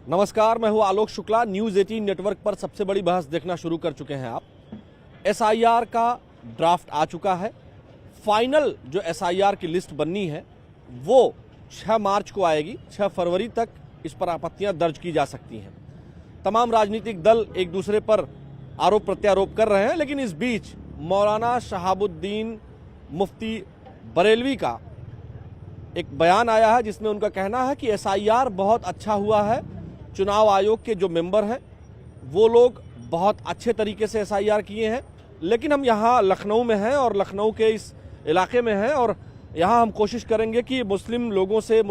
नमस्कार, मैं हूं आलोक शुक्ला। न्यूज़ 18 नेटवर्क पर सबसे बड़ी बहस देखना शुरू कर चुके हैं आप। एसआईआर का ड्राफ्ट आ चुका है। फाइनल जो एसआईआर की लिस्ट बननी है वो 6 मार्च को आएगी। 6 फरवरी तक इस पर आपत्तियां दर्ज की जा सकती हैं। तमाम राजनीतिक दल एक दूसरे पर आरोप प्रत्यारोप कर रहे हैं, लेकिन इस बीच मौलाना शहाबुद्दीन मुफ्ती बरेलवी का एक बयान आया है जिसमें उनका कहना है कि एसआईआर बहुत अच्छा हुआ है। चुनाव आयोग के जो मेंबर हैं वो लोग बहुत अच्छे तरीके से एसआईआर किए हैं। लेकिन हम यहाँ लखनऊ में हैं और लखनऊ के इस इलाके में हैं और यहाँ हम कोशिश करेंगे कि मुस्लिम लोगों से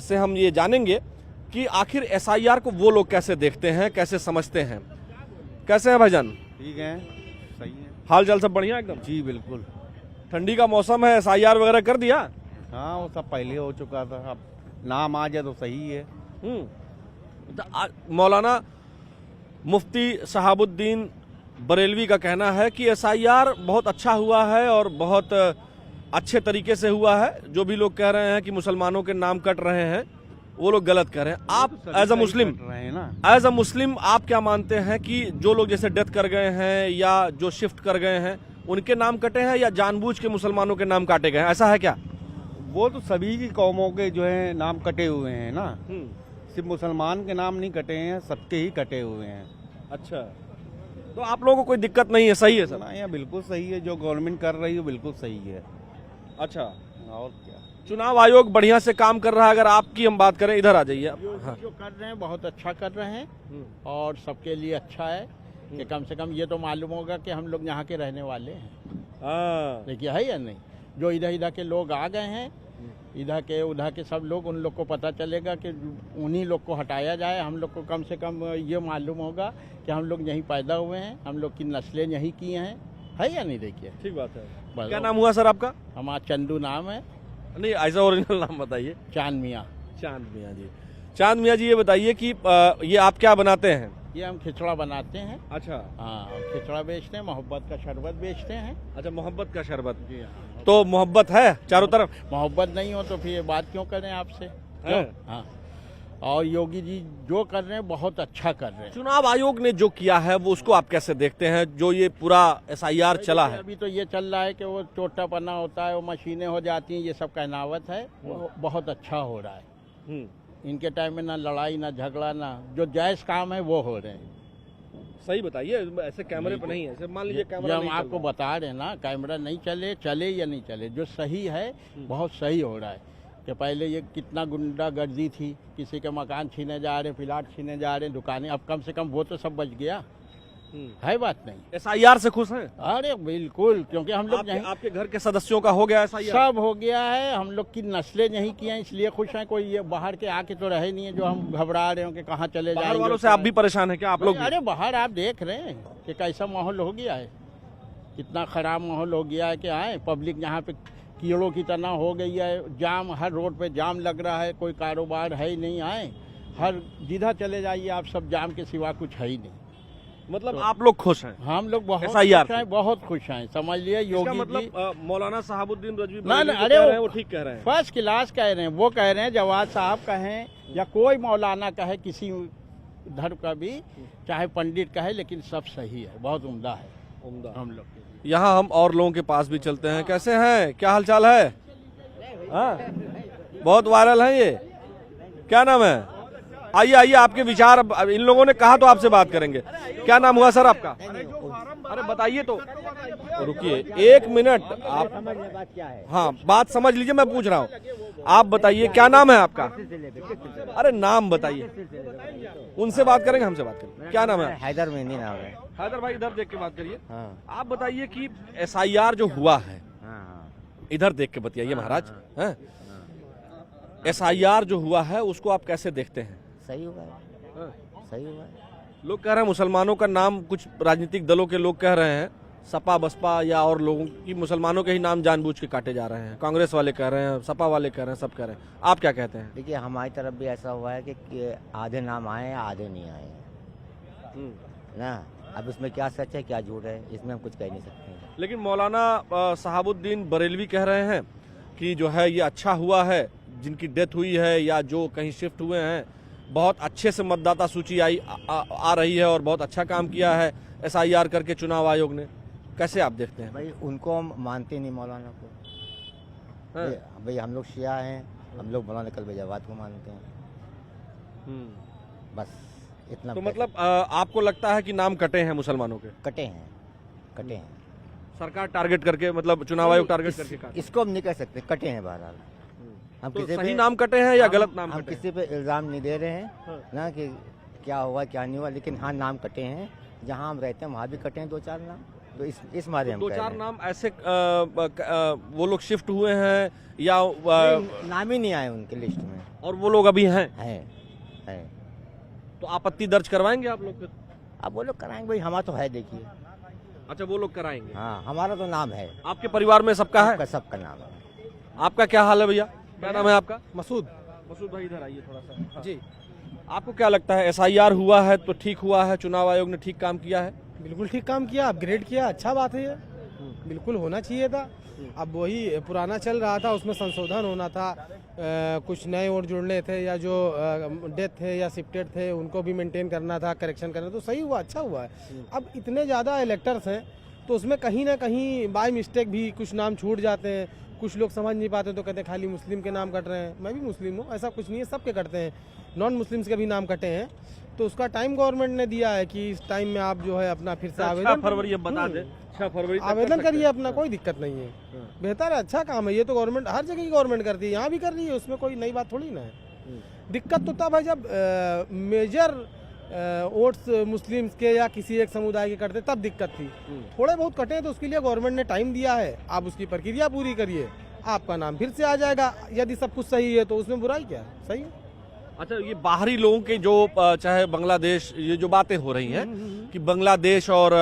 से हम ये जानेंगे कि आखिर एसआईआर को वो लोग कैसे देखते हैं, कैसे समझते हैं। कैसे हैं भाईजान? ठीक है, सही है। हाल चाल सब बढ़िया एकदम? जी बिल्कुल। ठंडी का मौसम है, एसआईआर वगैरह कर दिया? हाँ, वो सब पहले हो चुका था। अब नाम आ जाए तो सही है। मौलाना मुफ्ती शहाबुद्दीन बरेलवी का कहना है कि एसआईआर बहुत अच्छा हुआ है और बहुत अच्छे तरीके से हुआ है। जो भी लोग कह रहे हैं कि मुसलमानों के नाम कट रहे हैं वो लोग गलत कर रहे हैं। आप एज अ मुस्लिम आप क्या मानते हैं कि जो लोग जैसे डेथ कर गए हैं या जो शिफ्ट कर गए हैं उनके नाम कटे हैं या जानबूझ के मुसलमानों के नाम काटे गए हैं? ऐसा है क्या? वो तो सभी की कौमों के जो है नाम कटे हुए हैं ना। सिर्फ मुसलमान के नाम नहीं कटे हैं, सबके ही कटे हुए हैं। अच्छा, तो आप लोगों को कोई दिक्कत नहीं है? सही है सर? ना, बिल्कुल सही है। जो गवर्नमेंट कर रही है बिल्कुल सही है। अच्छा, और क्या, चुनाव आयोग बढ़िया से काम कर रहा है। अगर आपकी हम बात करें, इधर आ जाइए आप। जो कर रहे हैं बहुत अच्छा कर रहे हैं और सबके लिए अच्छा है कि कम से कम ये तो मालूम होगा कि हम लोग यहाँ के रहने वाले हैं। देखिए, है या नहीं? जो इधर इधर के लोग आ गए हैं, इधर के उधर के सब लोग, उन लोग को पता चलेगा कि उन्हीं लोग को हटाया जाए। हम लोग को कम से कम ये मालूम होगा कि हम लोग यहीं पैदा हुए हैं, हम लोग की नस्लें यहीं की हैं। है या नहीं? देखिए, ठीक बात है। क्या नाम हुआ सर आपका? हमारा चंदू नाम है। नहीं, ऐसा ओरिजिनल नाम बताइए। चांद मियाँ। चांद मियाँ जी। चांद मियाँ जी, ये बताइए कि ये आप क्या बनाते हैं? ये हम खिचड़ा बनाते हैं। अच्छा। हाँ, खिचड़ा बेचते हैं, मोहब्बत का शरबत बेचते हैं। अच्छा, मोहब्बत का शरबत। जी हाँ। तो मोहब्बत है चारों तरफ? मोहब्बत नहीं हो तो फिर ये बात क्यों करें आपसे? हाँ। और योगी जी जो कर रहे हैं बहुत अच्छा कर रहे हैं। चुनाव आयोग ने जो किया है वो उसको आप कैसे देखते हैं? जो ये पूरा एसआईआर चला है, अभी तो ये चल रहा है कि वो चोटा पन्ना होता है, वो मशीनें हो जाती हैं, ये सब कहनावत है। वो बहुत अच्छा हो रहा है। इनके टाइम में ना लड़ाई ना झगड़ा, ना जो जायज काम है वो हो रहे हैं। सही बताइए, ऐसे कैमरे पर नहीं है। ऐसे मान लीजिए कैमरा हम आपको बता रहे हैं ना, कैमरा नहीं चले या नहीं चले, जो सही है बहुत सही हो रहा है। कि पहले ये कितना गुंडागर्दी थी, किसी के मकान छीने जा रहे, प्लाट छीने जा रहे, दुकानें, अब कम से कम वो तो सब बच गया। है बात नहीं? एसआईआर से खुश हैं? अरे बिल्कुल, क्योंकि हम लोग आपके घर के सदस्यों का हो गया एसआईआर? सब हो गया है। हम लोग की नस्लें यहीं की हैं, इसलिए खुश हैं। कोई ये बाहर के आके तो रहे नहीं है जो हम घबरा रहे हो कि कहाँ चले जाएंगे। बाहर वालों से आप भी परेशान हैं क्या आप लोग? अरे बाहर आप देख रहे हैं कि कैसा माहौल हो गया है, कितना खराब माहौल हो गया है कि आए पब्लिक यहाँ पे कीड़ों की तरह हो गई है। जाम, हर रोड पे जाम लग रहा है, कोई कारोबार है ही नहीं। आए हर जिधर चले जाइए आप, सब जाम के सिवा कुछ है ही नहीं। मतलब आप लोग खुश हैं? हम लोग बहुत खुश हैं, बहुत खुश हैं। समझ लिए योगी मतलब मौलाना शहाबुद्दीन रजवी अरे वो ठीक कह रहे हैं, फर्स्ट क्लास कह रहे हैं। वो कह रहे हैं, जवाद साहब कहें या कोई मौलाना कहे, किसी धर्म का भी, चाहे पंडित कहे, लेकिन सब सही है, बहुत उम्दा है। उम्दा हम लोग यहाँ हम और लोगों के पास भी चलते हैं। कैसे हैं, क्या हाल चाल है? हाँ, बहुत वायरल है ये। क्या नाम है? आइए आइए, आपके विचार। अब इन लोगों ने कहा तो आपसे बात करेंगे। क्या नाम हुआ सर आपका? अरे बताइए तो। रुकिए 1 मिनट, आप हाँ बात समझ लीजिए, मैं पूछ रहा हूँ। आप बताइए क्या नाम है आपका? अरे नाम बताइए। उनसे बात करेंगे, हमसे बात करेंगे। क्या नाम है? हैदर मेहंदी नाम है। हैदर भाई, इधर देख के बात करिए। हाँ। आप बताइए कि एसआईआर जो हुआ है, इधर देख के बताइए महाराज। एसआईआर जो हुआ है उसको आप कैसे देखते हैं? सही हुआ है, सही हुआ है। लोग कह रहे हैं मुसलमानों का नाम, कुछ राजनीतिक दलों के लोग कह रहे हैं, सपा बसपा या और लोगों की, मुसलमानों के ही नाम जानबूझ के काटे जा रहे हैं। कांग्रेस वाले कह रहे हैं, सपा वाले कह रहे हैं, सब कह रहे हैं। आप क्या कहते हैं? देखिए, हमारी तरफ भी ऐसा हुआ है कि आधे नाम आए हैं, आधे नहीं आए हैं ना। अब इसमें क्या सच है क्या झूठ है, इसमें हम कुछ कह नहीं सकते। लेकिन मौलाना शहाबुद्दीन बरेलवी कह रहे हैं कि जो है ये अच्छा हुआ है, जिनकी डेथ हुई है या जो कहीं शिफ्ट हुए हैं बहुत अच्छे से मतदाता सूची आ रही है और बहुत अच्छा काम किया है SIR करके चुनाव आयोग ने, कैसे आप देखते हैं? भाई उनको हम मानते नहीं, मौलाना को। हाँ। भाई हम लोग शिया हैं, हम लोग मौलाना कल्बे जवाद को मानते हैं, बस इतना। तो मतलब आपको लगता है कि नाम कटे हैं मुसलमानों के? कटे हैं। सरकार टारगेट करके, मतलब चुनाव आयोग टारगेट करके काटे? इसको हम नहीं कह सकते, कटे हैं बहरहाल। हम तो किसी सही पे नाम कटे हैं या गलत नाम हम कटे? किसी पे इल्जाम नहीं दे रहे हैं हाँ। ना कि क्या हुआ क्या नहीं हुआ, लेकिन हाँ नाम कटे हैं। जहाँ हम रहते हैं वहाँ भी कटे हैं 2-4 नाम, तो इस मारे हम दो कह चार रहे हैं। नाम ऐसे वो लोग शिफ्ट हुए हैं या नहीं, नाम ही नहीं आए उनके लिस्ट में। और वो लोग अभी हैं? है। तो आपत्ति दर्ज करवाएंगे आप लोग फिर? अब वो लोग कराएंगे भाई, हमारा तो है, देखिए। अच्छा, वो लोग कराएंगे। हाँ, हमारा तो नाम है, आपके परिवार में सबका है? सबका नाम है। आपका क्या हाल है भैया? क्या नाम है आपका? मसूद। मसूद भाई इधर आइए थोड़ा सा। हाँ। जी, आपको क्या लगता है SIR हुआ है तो ठीक हुआ है, चुनाव आयोग ने ठीक काम किया है? बिल्कुल ठीक काम किया, अपग्रेड किया, अच्छा बात है ये, बिल्कुल होना चाहिए था। अब वही पुराना चल रहा था, उसमें संशोधन होना था, कुछ नए वोट जुड़ने थे, या जो डेथ थे या शिफ्टेड थे उनको भी मेंटेन करना था, करेक्शन करना, तो सही हुआ, अच्छा हुआ है। अब इतने ज़्यादा इलेक्टर्स हैं तो उसमें कहीं ना कहीं बाय मिस्टेक भी कुछ नाम छूट जाते हैं, कुछ लोग समझ नहीं पाते तो कहते हैं खाली मुस्लिम के नाम कट रहे हैं। मैं भी मुस्लिम हूँ, ऐसा कुछ नहीं है, सबके कटते हैं, नॉन मुस्लिम्स के भी नाम कटे हैं। तो उसका टाइम गवर्नमेंट ने दिया है कि इस टाइम में आप जो है अपना फिर से 6 आवेदन फरवरी अब बता दें, 6 फरवरी तक आवेदन कर सकते करिए हैं। अपना, कोई दिक्कत नहीं है, बेहतर है, अच्छा काम है। ये तो गवर्नमेंट हर जगह की गवर्नमेंट करती है, यहाँ भी कर रही है, उसमें कोई नई बात थोड़ी ना है। दिक्कत तो तब है जब मेजर वोट्स मुस्लिम्स के या किसी एक समुदाय के कटते, तब दिक्कत थी। थोड़े बहुत कटे तो उसके लिए गवर्नमेंट ने टाइम दिया है, आप उसकी प्रक्रिया पूरी करिए, आपका नाम फिर से आ जाएगा। यदि सब कुछ सही है तो उसमें बुराई क्या है, सही है। अच्छा, ये बाहरी लोगों के जो चाहे बांग्लादेश, ये जो बातें हो रही हैं कि बांग्लादेश और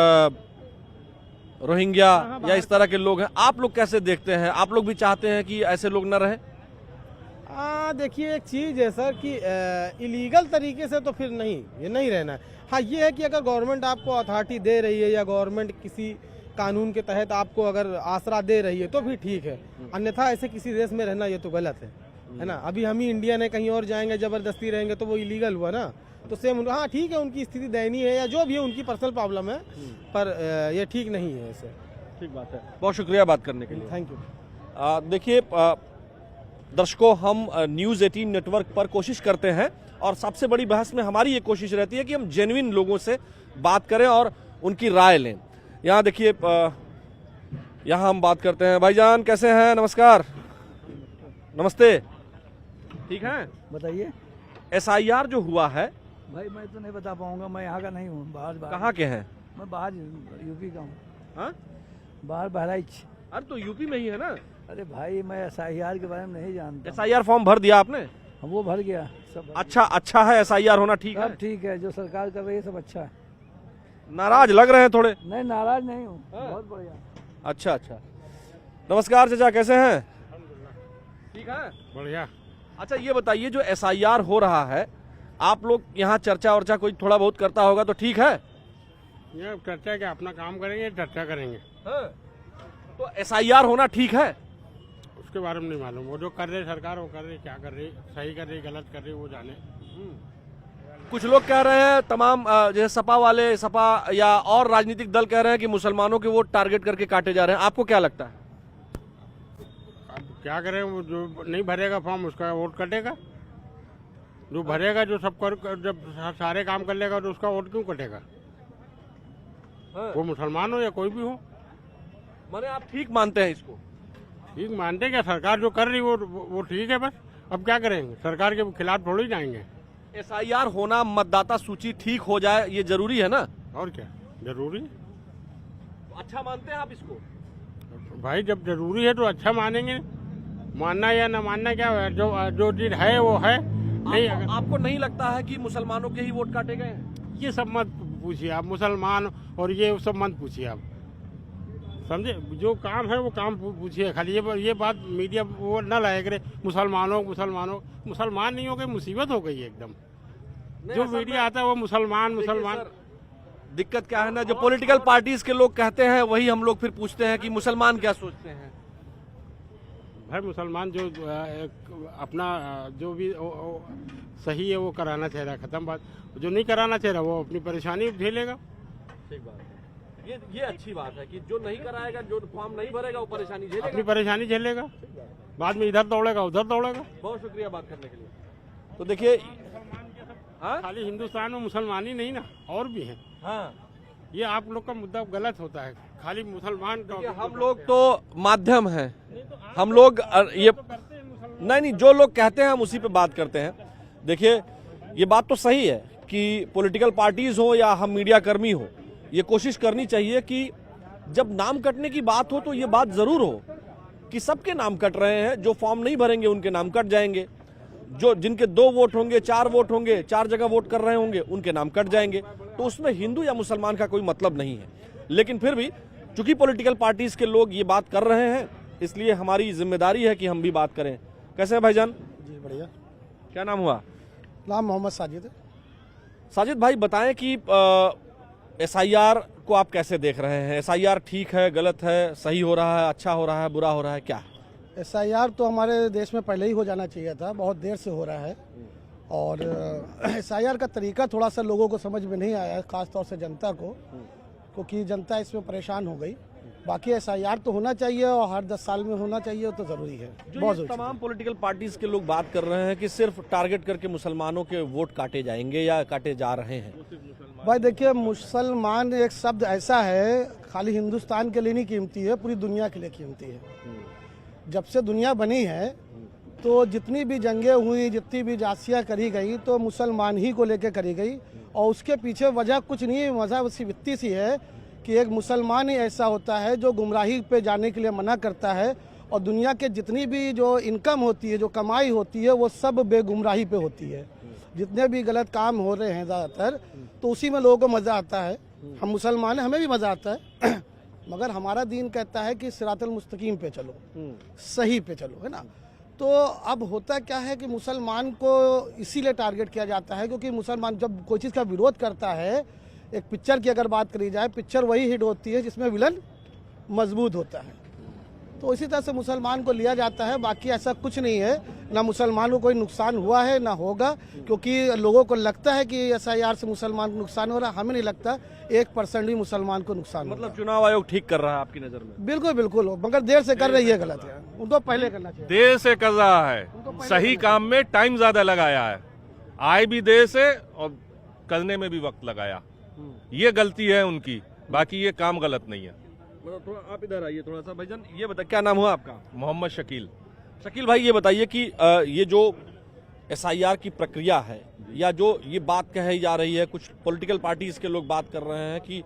रोहिंग्या या इस तरह के लोग हैं, आप लोग कैसे देखते हैं? आप लोग भी चाहते हैं कि ऐसे लोग न रहे? देखिए एक चीज़ है सर कि इलीगल तरीके से तो फिर नहीं, ये नहीं रहना है। हाँ, ये है कि अगर गवर्नमेंट आपको अथॉरिटी दे रही है या गवर्नमेंट किसी कानून के तहत आपको अगर आसरा दे रही है तो भी ठीक है, अन्यथा ऐसे किसी देश में रहना ये तो गलत है ना। अभी हम ही इंडियन है, कहीं और जाएंगे जबरदस्ती रहेंगे तो वो इलीगल हुआ ना। तो सेम, हाँ ठीक है, उनकी स्थिति दयनीय है या जो भी है, उनकी पर्सनल प्रॉब्लम है, पर ये ठीक नहीं है ऐसे। ठीक बात है, बहुत शुक्रिया बात करने के लिए। Thank you. देखिए दर्शकों, हम न्यूज़ 18 नेटवर्क पर कोशिश करते हैं और सबसे बड़ी बहस में हमारी ये कोशिश रहती है कि हम जेन्युइन लोगों से बात करें और उनकी राय लें। यहाँ देखिए, यहाँ हम बात करते हैं। भाईजान कैसे हैं? नमस्कार। नमस्ते। ठीक है, बताइए। SIR जो हुआ है, भाई मैं तो नहीं बता पाऊंगा, मैं यहाँ का नहीं हूँ, बाहर कहाँ के हैं? मैं बाहर यूपी का हूँ। हाँ? बाहर बहराइच। अरे तो यूपी में ही है ना। अरे भाई मैं SIR के बारे में नहीं जानता। SIR फॉर्म भर दिया आपने? हाँ, वो भर गया सब। अच्छा है, SIR होना ठीक है? सब ठीक है, जो सरकार कर रही है सब अच्छा है। नाराज लग रहे हैं थोड़े? नहीं, नाराज नहीं हूँ, हाँ। बहुत बढ़िया। अच्छा। नमस्कार चाचा, कैसे हैं? ठीक है, बढ़िया। अच्छा ये बताइए, जो SIR हो रहा है, आप लोग यहाँ चर्चा वर्चा कोई थोड़ा बहुत करता होगा तो ठीक है? ये चर्चा क्या, अपना काम करेंगे, चर्चा करेंगे। हाँ। तो SIR होना ठीक है? उसके बारे में नहीं मालूम, वो जो कर रहे सरकार वो कर रही, क्या कर रही, सही कर रही गलत कर रही वो जाने। कुछ लोग कह रहे हैं, तमाम जैसे सपा वाले, सपा या और राजनीतिक दल कह रहे हैं कि मुसलमानों के वोट टारगेट करके काटे जा रहे हैं। आपको क्या लगता है? अब क्या करें, वो जो नहीं भरेगा फॉर्म उसका वोट कटेगा, जो भरेगा, जो सब कर, जब सारे काम कर लेगा तो उसका वोट क्यों कटेगा? वो मुसलमान हो या कोई भी हो। माने आप ठीक मानते हैं इसको? ठीक मानते क्या, सरकार जो कर रही वो ठीक है, बस अब क्या करेंगे, सरकार के खिलाफ थोड़ी जाएंगे। SIR होना, मतदाता सूची ठीक हो जाए, ये जरूरी है ना? और क्या जरूरी है? अच्छा मानते हैं आप इसको? भाई जब जरूरी है तो अच्छा मानेंगे, मानना या ना मानना क्या है, जो चीज है वो है। नहीं आपको नहीं लगता है कि मुसलमानों के ही वोट काटे गए हैं? ये सब मत पूछिए आप, मुसलमान और ये सब मत पूछिए आप, समझे। जो काम है वो काम पूछिए, खाली ये बात मीडिया वो न लाया करे, मुसलमान नहीं हो गए, मुसीबत हो गई एकदम। जो मीडिया आता है वो मुसलमान। दिक्कत क्या है ना, जो पॉलिटिकल पार्टीज के लोग कहते हैं वही हम लोग फिर पूछते हैं कि मुसलमान क्या सोचते हैं। भाई मुसलमान जो अपना जो भी सही है वो कराना चाह रहा है, खत्म बात। जो नहीं कराना चाह रहा वो अपनी परेशानी झेलेगा। ठीक बात है। ये अच्छी बात है कि जो नहीं कराएगा, जो फॉर्म नहीं भरेगा वो परेशानी अपनी झेलेगा, परेशानी झेलेगा, बाद में इधर दौड़ेगा उधर दौड़ेगा। बहुत शुक्रिया बात करने के लिए। तो देखिए, हाँ खाली हिंदुस्तान में मुसलमान ही नहीं ना, और भी हैं। हाँ, ये आप लोग का मुद्दा गलत होता है, खाली मुसलमान देखिए, हम लोग तो माध्यम हैं, हम लोग ये नहीं, जो लोग कहते हैं हम उसी पे बात करते हैं। देखिए, ये बात तो सही है कि पॉलिटिकल पार्टीज हो या हम मीडिया कर्मी हो, ये कोशिश करनी चाहिए कि जब नाम कटने की बात हो तो ये बात जरूर हो कि सबके नाम कट रहे हैं, जो फॉर्म नहीं भरेंगे उनके नाम कट जाएंगे, जो जिनके 2 वोट होंगे, 4 वोट होंगे, 4 जगह वोट कर रहे होंगे, उनके नाम कट जाएंगे। तो उसमें हिंदू या मुसलमान का कोई मतलब नहीं है। लेकिन फिर भी चूंकि पॉलिटिकल पार्टीज के लोग ये बात कर रहे हैं, इसलिए हमारी जिम्मेदारी है कि हम भी बात करें। कैसे हैं भाईजान? जी बढ़िया। क्या नाम हुआ? नाम मोहम्मद साजिद है। साजिद भाई, बताएं कि SIR को आप कैसे देख रहे हैं? SIR ठीक है, गलत है, सही हो रहा है, अच्छा हो रहा है, बुरा हो रहा है, क्या है? SIR तो हमारे देश में पहले ही हो जाना चाहिए था, बहुत देर से हो रहा है। और SIR का तरीका थोड़ा सा लोगों को समझ में नहीं आया है, ख़ास तौर से जनता को, क्योंकि जनता इसमें परेशान हो गई। बाकी SIR तो होना चाहिए और हर 10 साल में होना चाहिए, तो ज़रूरी है, बहुत जो ये ज़रूरी। तमाम पॉलिटिकल पार्टीज के लोग बात कर रहे हैं कि सिर्फ टारगेट करके मुसलमानों के वोट काटे जाएंगे या काटे जा रहे हैं। भाई देखिए, मुसलमान एक शब्द ऐसा है, खाली हिंदुस्तान के लिए नहीं कीमती है, पूरी दुनिया के लिए कीमती है। जब से दुनिया बनी है तो जितनी भी जंगें हुई, जितनी भी जासियाँ करी गई, तो मुसलमान ही को लेकर करी गई। और उसके पीछे वजह कुछ नहीं है, वजह उसी इतनी सी है कि एक मुसलमान ही ऐसा होता है जो गुमराही पे जाने के लिए मना करता है, और दुनिया के जितनी भी जो इनकम होती है, जो कमाई होती है, वो सब बेगुमराही पे होती है। जितने भी गलत काम हो रहे हैं ज़्यादातर, तो उसी में लोगों को मज़ा आता है। हम मुसलमान हैं, हमें भी मज़ा आता है मगर हमारा दीन कहता है कि सिरातल मुस्तकीम पे चलो, सही पे चलो, है ना। तो अब होता क्या है कि मुसलमान को इसीलिए टारगेट किया जाता है क्योंकि मुसलमान जब कोई चीज़ का विरोध करता है, एक पिक्चर की अगर बात करी जाए, पिक्चर वही हिट होती है जिसमें विलन मजबूत होता है। तो इसी तरह से मुसलमान को लिया जाता है। बाकी ऐसा कुछ नहीं है, ना मुसलमान को कोई नुकसान हुआ है ना होगा, क्योंकि लोगों को लगता है कि SIR से मुसलमान को नुकसान हो रहा है। हमें नहीं लगता 1% भी मुसलमान को नुकसान हो रहा मतलब चुनाव आयोग ठीक कर रहा है आपकी नज़र में? बिल्कुल बिल्कुल, मगर देर से कर रही है, गलत है। उनको पहले करना चाहिए। देर से कर रहा है, सही काम में टाइम ज्यादा लगाया है, आए भी देर से और करने में भी वक्त लगाया। ये गलती है उनकी, बाकी ये काम गलत नहीं है। मतलब थोड़ा आप इधर आइए थोड़ा सा भाईजान, ये बता क्या नाम हुआ आपका? मोहम्मद शकील। शकील भाई, ये बताइए कि ये जो SIR की प्रक्रिया है या जो ये बात कही जा रही है, कुछ पॉलिटिकल पार्टीज के लोग बात कर रहे हैं कि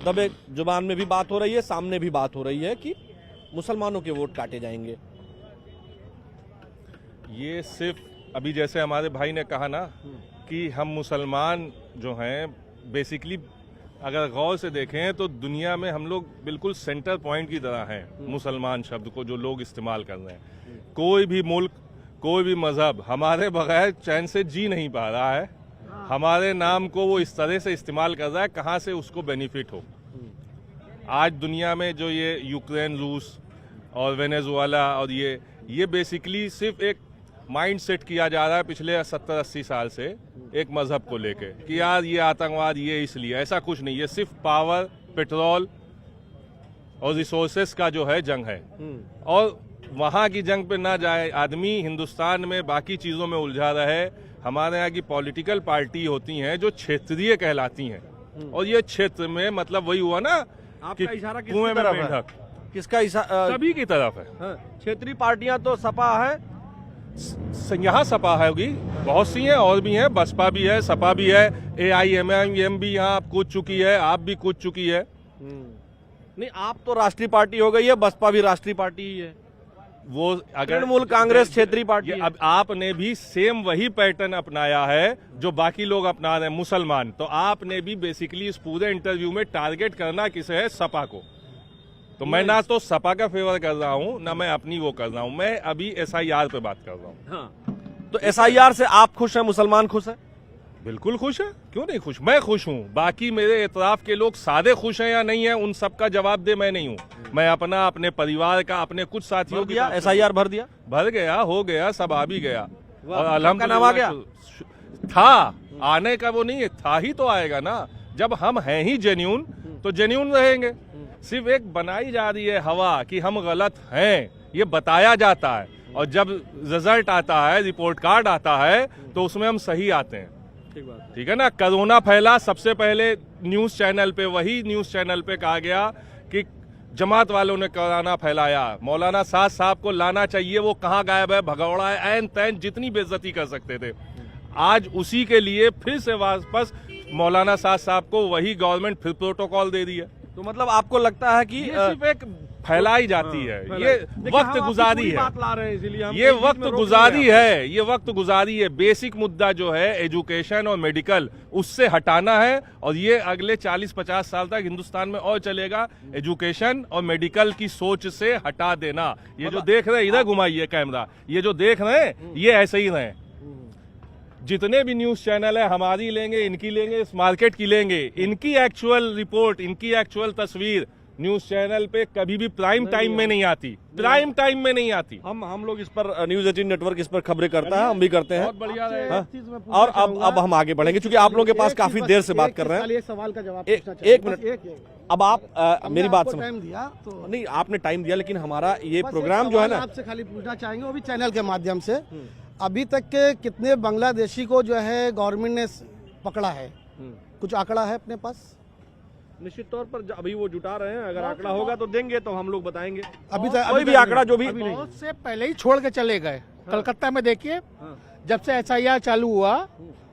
दबे जुबान में भी बात हो रही है, सामने भी बात हो रही है कि मुसलमानों के वोट काटे जाएंगे। ये सिर्फ अभी जैसे हमारे भाई ने कहा ना कि हम मुसलमान जो हैं बेसिकली अगर गौर से देखें तो दुनिया में हम लोग बिल्कुल सेंटर पॉइंट की तरह हैं। मुसलमान शब्द को जो लोग इस्तेमाल कर रहे हैं, कोई भी मुल्क, कोई भी मजहब हमारे बगैर चैन से जी नहीं पा रहा है। हमारे नाम को वो इस तरह से इस्तेमाल कर रहा है कहाँ से उसको बेनिफिट हो। आज दुनिया में जो ये यूक्रेन, रूस और वेनेजुएला और ये बेसिकली सिर्फ एक माइंड सेट किया जा रहा है पिछले 70-80 साल से एक मजहब को लेके कि यार ये आतंकवाद, ये इसलिए, ऐसा कुछ नहीं। ये सिर्फ पावर, पेट्रोल और रिसोर्सेस का जो है जंग है, और वहाँ की जंग पे ना जाए आदमी, हिंदुस्तान में बाकी चीज़ों में उलझा रहे। हमारे यहाँ की पॉलिटिकल पार्टी होती हैं जो क्षेत्रीय कहलाती हैं, और ये क्षेत्र में मतलब वही हुआ ना कि आपका इशारा किसकी कुएं में तरफ है? मेंढक, किसका इशारा? सभी की तरफ है। क्षेत्रीय पार्टियां तो सपा है, यहाँ सपा होगी, बहुत सी हैं, और भी हैं, बसपा भी है, सपा भी है, AIMIM भी यहाँ कूद चुकी है, आप भी कूद चुकी है। नहीं, आप तो राष्ट्रीय पार्टी हो गई है, बसपा भी राष्ट्रीय पार्टी ही है, वो अगर तृणमूल कांग्रेस क्षेत्रीय पार्टी है। अब आपने भी सेम वही पैटर्न अपनाया है जो बाकी लोग अपना रहे हैं, मुसलमान। तो आपने भी बेसिकली इस पूरे इंटरव्यू में टारगेट करना किसे है? सपा को। तो मैं ना तो सपा का फेवर कर रहा हूँ ना मैं अपनी वो कर रहा हूँ, मैं अभी SIR पे बात कर रहा हूँ। हाँ। तो SIR से आप खुश हैं, मुसलमान खुश है? बिल्कुल खुश है, क्यों नहीं खुश? मैं खुश हूँ। बाकी मेरे इतराफ के लोग सादे खुश हैं या नहीं है, उन सब का जवाब दे मैं नहीं हूँ। मैं अपना, अपने परिवार का, अपने कुछ साथियों दिया SIR भर दिया, भर गया, हो गया, सब आ भी गया और आपका नाम आ गया? था आने का वो नहीं है, था ही तो आएगा ना। जब हम हैं ही जेन्यून तो जेन्यून रहेंगे। सिर्फ एक बनाई जा रही है हवा कि हम गलत हैं, ये बताया जाता है, और जब रिजल्ट आता है, रिपोर्ट कार्ड आता है, तो उसमें हम सही आते हैं। ठीक है ना। कोरोना फैला, सबसे पहले न्यूज चैनल पे, वही न्यूज चैनल पे कहा गया कि जमात वालों ने कोरोना फैलाया, मौलाना साद साहब को लाना चाहिए, वो कहाँ गायब है, भगौड़ा है, ऐन तैन जितनी बेइज्जती कर सकते थे। आज उसी के लिए फिर से वापस मौलाना साद साहब को वही गवर्नमेंट फिर प्रोटोकॉल दे दी है। तो मतलब आपको लगता है कि ये सिर्फ एक फैलाई जाती है, ये वक्त गुजारी है, ये वक्त गुजारी है, ये वक्त गुजारी है। बेसिक मुद्दा जो है एजुकेशन और मेडिकल, उससे हटाना है, और ये अगले 40-50 साल तक हिंदुस्तान में और चलेगा। एजुकेशन और मेडिकल की सोच से हटा देना। ये जो देख रहे हैं, इधर घुमाइए कैमरा, ये जो देख रहे हैं ये ऐसे ही रहे। जितने भी न्यूज चैनल है, हमारी लेंगे, इनकी लेंगे, इस मार्केट की लेंगे, इनकी एक्चुअल रिपोर्ट, इनकी एक्चुअल तस्वीर न्यूज चैनल पे कभी भी प्राइम टाइम में नहीं आती, प्राइम टाइम में नहीं आती। हम लोग इस पर न्यूज 18 नेटवर्क इस पर खबरें करता है, हम भी करते हैं। बहुत बढ़िया रहेगा। हाँ? और अब हम आगे बढ़ेंगे, क्योंकि आप लोगों के पास काफी देर से बात कर रहे हैं। एक सवाल का जवाब एक मिनट, अब आप मेरी बात समझ, टाइम दिया तो नहीं आपने टाइम दिया, लेकिन हमारा ये प्रोग्राम जो है ना, आपसे खाली पूछना चाहेंगे, वो भी चैनल के माध्यम से, अभी तक के कितने बांग्लादेशी को जो है गवर्नमेंट ने पकड़ा है, कुछ आंकड़ा है अपने पास? निश्चित तौर पर अभी वो जुटा रहे हैं, अगर आंकड़ा होगा तो देंगे, तो हम लोग बताएंगे। अभी तक कोई भी आंकड़ा जो भी बहुत से पहले ही छोड़ के चले गए। कलकत्ता में देखिए, जब से SIR चालू हुआ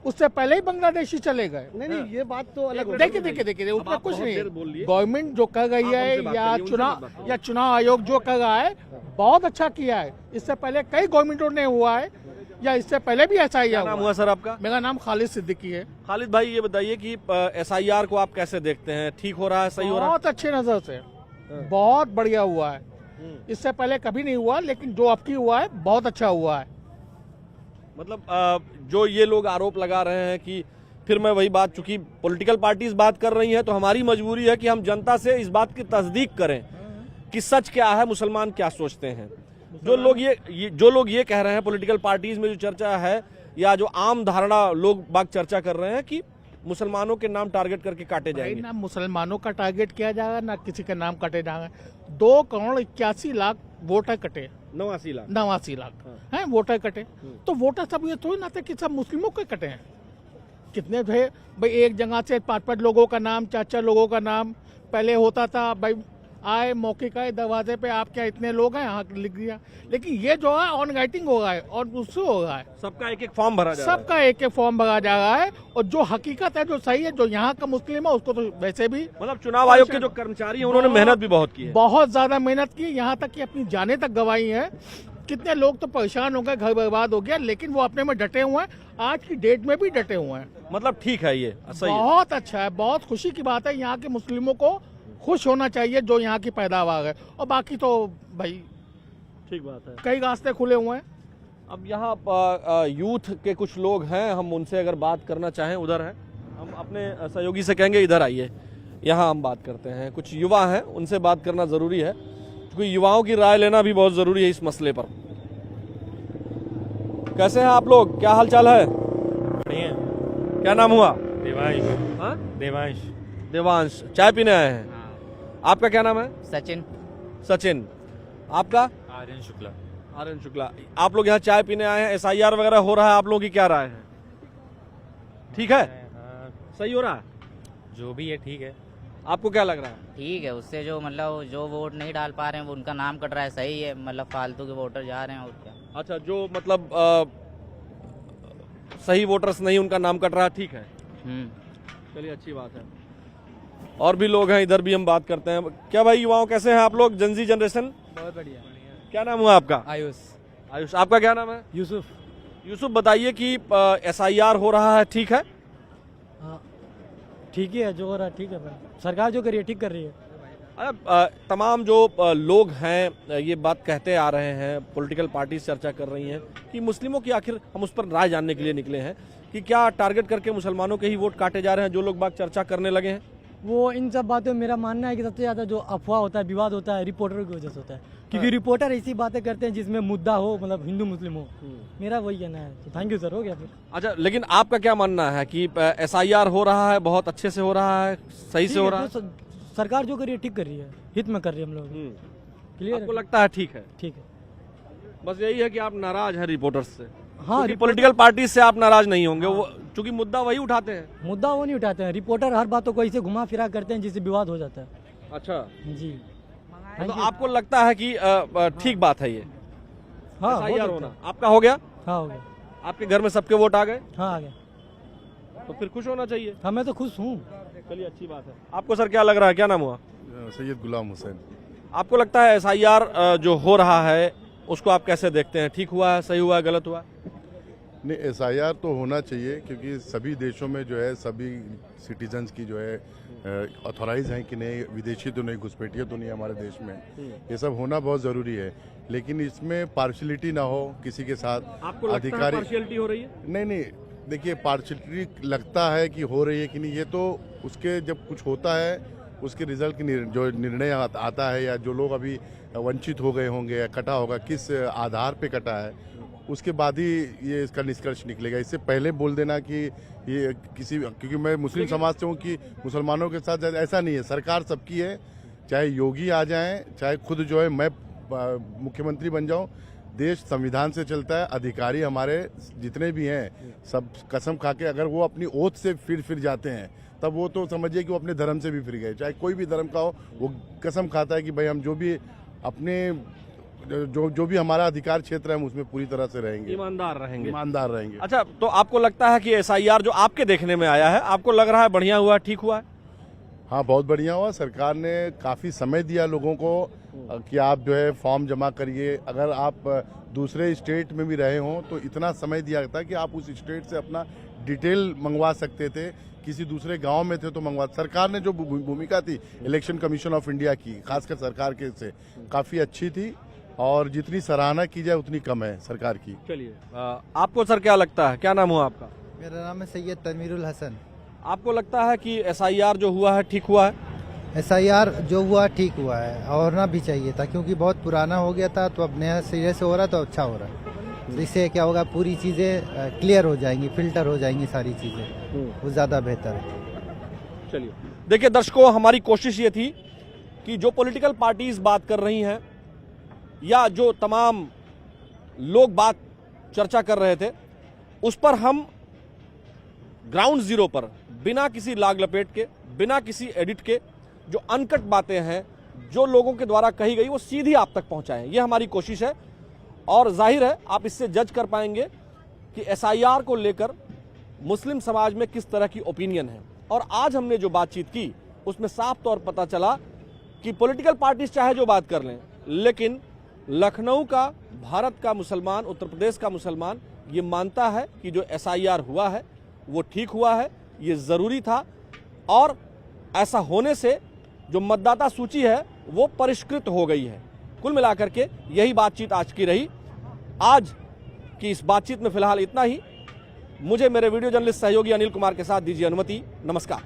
उससे पहले ही बांग्लादेशी चले गए। नहीं, ये बात तो अलग। देखिए उसमें कुछ नहीं, बोलिए। गवर्नमेंट जो कर रही है या चुनाव आयोग जो कर रहा है, बहुत अच्छा किया है। इससे पहले कई गवर्नमेंटों ने हुआ है, या इससे पहले भी SIR नाम हुआ। सर आपका? मेरा नाम खालिद सिद्दीकी है। खालिद भाई, ये बताइए कि SIR को आप कैसे देखते हैं? ठीक हो रहा है, सही हो रहा है? बहुत अच्छे नजर से, बहुत बढ़िया हुआ है। इससे पहले कभी नहीं हुआ, लेकिन जो अब की हुआ है बहुत अच्छा हुआ है। मतलब जो ये लोग आरोप लगा रहे हैं कि, फिर मैं वही बात, चूंकि पॉलिटिकल पार्टीज बात कर रही हैं, तो हमारी मजबूरी है कि हम जनता से इस बात की तस्दीक करें कि सच क्या है, मुसलमान क्या सोचते हैं। जो लोग ये कह रहे हैं, पॉलिटिकल पार्टीज में जो चर्चा है, या जो आम धारणा लोग बाग चर्चा कर रहे हैं कि मुसलमानों के नाम टारगेट करके काटे जाएंगे। ना मुसलमानों का टारगेट किया जाएगा, ना किसी का नाम काटे जाएगा। 2,81,00,000 वोटर कटे, 89 लाख हैं वोटर कटे। तो वोटर सब ये थोड़ी ना थे कि सब मुस्लिमों के कटे हैं। कितने थे भाई, एक जगह से 5-5 लोगों का नाम, 4-4 लोगों का नाम पहले होता था। भाई आए मौके का दरवाजे पे, आप क्या इतने लोग हैं, यहाँ लिख दिया। लेकिन ये जो है ऑन राइटिंग हो रहा है, और उससे हो रहा है, सबका एक फॉर्म भरा जा रहा है। सबका एक फॉर्म भरा जा रहा है। और जो हकीकत है, जो सही है, जो यहाँ का मुस्लिम है, उसको तो वैसे भी, मतलब चुनाव आयोग के जो कर्मचारी हैं, उन्होंने मेहनत भी बहुत की है, बहुत ज्यादा मेहनत की, यहाँ तक कि अपनी जाने तक गवाई है। कितने लोग तो परेशान हो गए, घर बर्बाद हो गया, लेकिन वो अपने में डटे हुए हैं, आज की डेट में भी डटे हुए हैं। मतलब ठीक है, ये सही है। बहुत अच्छा है, बहुत खुशी की बात है। यहाँ के मुस्लिमों को खुश होना चाहिए जो यहाँ की पैदावार है, और बाकी तो भाई ठीक बात है। कई रास्ते खुले हुए हैं। अब यहाँ यूथ के कुछ लोग हैं, हम उनसे अगर बात करना चाहें, उधर है, हम अपने सहयोगी से कहेंगे इधर आइए, यहाँ हम बात करते हैं। कुछ युवा हैं, उनसे बात करना ज़रूरी है, क्योंकि युवाओं की राय लेना भी बहुत ज़रूरी है इस मसले पर। कैसे हैं आप लोग, क्या हाल चाल है? बढ़िया। क्या नाम हुआ? देवांश। हाँ? देवांश। चाय पीने आए हैं? आपका क्या नाम है? सचिन। आपका? आर्यन शुक्ला। आप लोग यहाँ चाय पीने आए हैं, SIR वगैरह हो रहा है, आप लोगों की क्या राय है? ठीक है, सही हो रहा है? जो भी है ठीक है। आपको क्या लग रहा है? ठीक है, उससे जो मतलब जो वोट नहीं डाल पा रहे हैं, वो उनका नाम कट रहा है, सही है। मतलब फालतू के वोटर जा रहे हैं, और क्या। अच्छा, जो मतलब सही वोटर्स नहीं, उनका नाम कट रहा है, ठीक है। चलिए, अच्छी बात है। और भी लोग हैं, इधर भी हम बात करते हैं। क्या भाई, युवाओं कैसे हैं आप लोग, जनजी जनरेशन? बहुत बढ़िया। क्या नाम हुआ आपका? आयुष। आपका क्या नाम है? यूसुफ, बताइए कि SIR हो रहा है, ठीक है? हाँ ठीक ही है, जो हो रहा है ठीक है। सरकार जो कर रही है ठीक कर रही है। तमाम जो लोग हैं ये बात कहते आ रहे हैं, पॉलिटिकल पार्टीज चर्चा कर रही हैं कि मुस्लिमों की, आखिर हम उस पर राय जानने के लिए निकले हैं कि क्या टारगेट करके मुसलमानों के ही वोट काटे जा रहे हैं, जो लोग बात चर्चा करने लगे हैं। वो इन सब बातों में मेरा मानना है कि सबसे ज़्यादा जो अफवाह होता है, विवाद होता है, रिपोर्टर की वजह से होता है, क्योंकि रिपोर्टर ऐसी बातें करते हैं जिसमें मुद्दा हो, मतलब हिंदू मुस्लिम हो। मेरा वही कहना है। तो थैंक यू सर, हो गया फिर। अच्छा, लेकिन आपका क्या मानना है कि SIR हो रहा है, बहुत अच्छे से हो रहा है, सही से हो रहा है? तो सरकार जो कर रही है ठीक कर रही है, हित में कर रही है हम लोग। क्लियर आपको लगता है ठीक है? ठीक है। बस यही है कि आप नाराज हैं रिपोर्टर्स से। हाँ, पॉलिटिकल पार्टी से आप नाराज नहीं होंगे, वो चूंकि मुद्दा वही उठाते हैं। मुद्दा वो नहीं उठाते हैं, रिपोर्टर हर बातों को ऐसे घुमा फिरा करते हैं जिससे विवाद हो जाता है। अच्छा जी, तो आपको लगता है कि ठीक बात है ये? हाँ, SIR होना आपका हो गया? हाँ, हो गया। आपके घर में सबके वोट आ गए? हाँ, आ गया। तो फिर खुश होना चाहिए। हाँ, मैं तो खुश हूँ। चलिए, अच्छी बात है। आपको सर क्या लग रहा है, क्या नाम हुआ? सैयद गुलाम हुसैन। आपको लगता है SIR जो हो रहा है उसको आप कैसे देखते हैं? ठीक हुआ है, सही हुआ है, गलत हुआ है? नहीं, SIR तो होना चाहिए, क्योंकि सभी देशों में जो है सभी सिटीजन्स की जो है ऑथोराइज हैं कि नहीं, विदेशी तो नहीं, घुसपैठिए तो नहीं हमारे देश में। ये सब होना बहुत ज़रूरी है, लेकिन इसमें पार्शलिटी ना हो किसी के साथ। आपको लगता है पार्शियलिटी हो रही है? नहीं, देखिए, पार्शलिटी लगता है कि हो रही है कि नहीं, ये तो उसके जब कुछ होता है उसके रिजल्ट की जो निर्णय आता है, या जो लोग अभी वंचित हो गए होंगे या कटा होगा, किस आधार पे कटा है, उसके बाद ही ये इसका निष्कर्ष निकलेगा। इससे पहले बोल देना कि ये किसी, क्योंकि मैं मुस्लिम समाज से हूँ, कि मुसलमानों के साथ ऐसा नहीं है। सरकार सबकी है, चाहे योगी आ जाएं, चाहे खुद जो है मैं मुख्यमंत्री बन जाऊं, देश संविधान से चलता है। अधिकारी हमारे जितने भी हैं सब कसम खा के, अगर वो अपनी ओथ से फिर जाते हैं तब वो तो समझिए कि वो अपने धर्म से भी फिर गए। चाहे कोई भी धर्म का हो, वो कसम खाता है कि भाई हम जो भी अपने जो भी हमारा अधिकार क्षेत्र है हम उसमें पूरी तरह से रहेंगे, ईमानदार रहेंगे। अच्छा, तो आपको लगता है कि SIR जो आपके देखने में आया है, आपको लग रहा है बढ़िया हुआ, ठीक हुआ है? हाँ, बहुत बढ़िया हुआ। सरकार ने काफ़ी समय दिया लोगों को कि आप जो है फॉर्म जमा करिए। अगर आप दूसरे स्टेट में भी रहे हों तो इतना समय दिया था कि आप उस स्टेट से अपना डिटेल मंगवा सकते थे, किसी दूसरे गांव में थे तो मंगवा। सरकार ने जो भूमिका थी इलेक्शन कमीशन ऑफ इंडिया की, खासकर सरकार के से, काफ़ी अच्छी थी, और जितनी सराहना की जाए उतनी कम है सरकार की। चलिए, आपको सर क्या लगता है, क्या नाम हुआ आपका? मेरा नाम है सैयद तनवीरुल हसन। आपको लगता है कि SIR जो हुआ है ठीक हुआ है? SIR जो हुआ ठीक हुआ है, और होना भी चाहिए था, क्योंकि बहुत पुराना हो गया था, तो अब नया सिरे से हो रहा है तो अच्छा हो रहा है। तो इससे क्या होगा, पूरी चीज़ें क्लियर हो जाएंगी, फिल्टर हो जाएंगी सारी चीज़ें, वो ज़्यादा बेहतर है। चलिए, देखिए दर्शकों, हमारी कोशिश ये थी कि जो पॉलिटिकल पार्टीज बात कर रही हैं या जो तमाम लोग बात चर्चा कर रहे थे, उस पर हम ग्राउंड जीरो पर बिना किसी लाग लपेट के, बिना किसी एडिट के, जो अनकट बातें हैं जो लोगों के द्वारा कही गई वो सीधी आप तक पहुंचाएं, ये हमारी कोशिश है। और जाहिर है आप इससे जज कर पाएंगे कि SIR को लेकर मुस्लिम समाज में किस तरह की ओपिनियन है। और आज हमने जो बातचीत की उसमें साफ तौर पता चला कि पॉलिटिकल पार्टीज चाहे जो बात कर लें, लेकिन लखनऊ का, भारत का मुसलमान, उत्तर प्रदेश का मुसलमान ये मानता है कि जो SIR हुआ है वो ठीक हुआ है, ये ज़रूरी था, और ऐसा होने से जो मतदाता सूची है वो परिष्कृत हो गई है। कुल मिलाकर के यही बातचीत आज की रही। आज की इस बातचीत में फिलहाल इतना ही। मुझे मेरे वीडियो जर्नलिस्ट सहयोगी अनिल कुमार के साथ दीजिए अनुमति। नमस्कार।